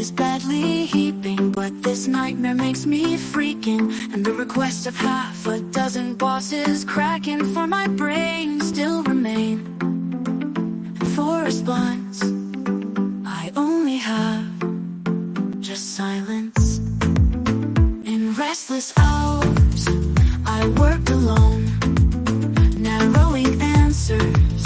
is badly heaping, but this nightmare makes me freaking. And the requests of half a dozen bosses cracking for my brain still remain. And for response, I only have just silence. In restless hours, I worked alone, narrowing answers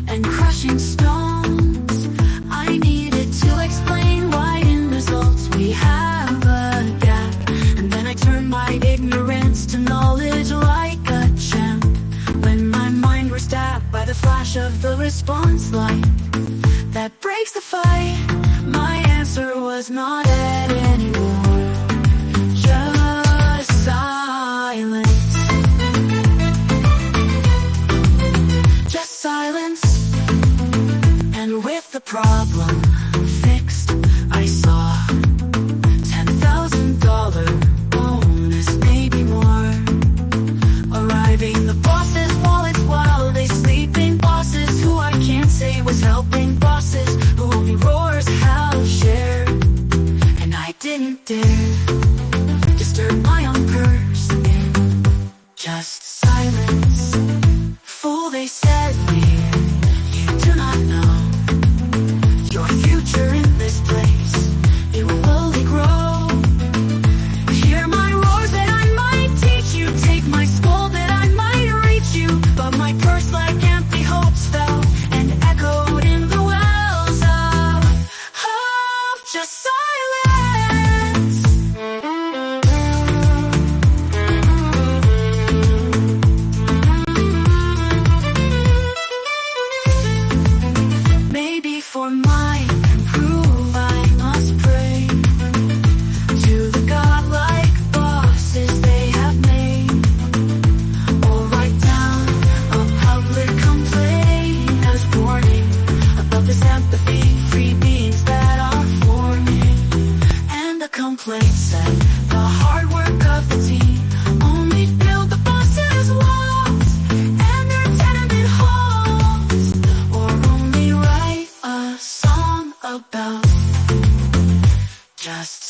and crushing stones. I needed to explain why in results we have a gap. And then I turned my ignorance to knowledge like a champ. When my mind was stabbed by the flash of the response light that breaks the fight, my answer was not dead anymore, just silence. Just silence. And with the problem fixed, I saw $10,000 bonus, maybe more, arriving. The bosses' wallets while they sleeping. Bosses who I can't say was helping. Bosses who only roars have shared. And I didn't dare disturb my own person. Just silence. Fool, they said me, you do not know your future in this place. It will only grow. Hear my roars that I might teach you. Take my skull that I might reach you. But my purse like empty hopes fell and echoed in the wells of just silence. Maybe for my improve I must pray to the godlike bosses they have made, or write down a public complaint as warning about this empathy-free beings that are forming. And the complaint said the hard work of the team only build the bosses' walls and their tenement halls, or only write a song about just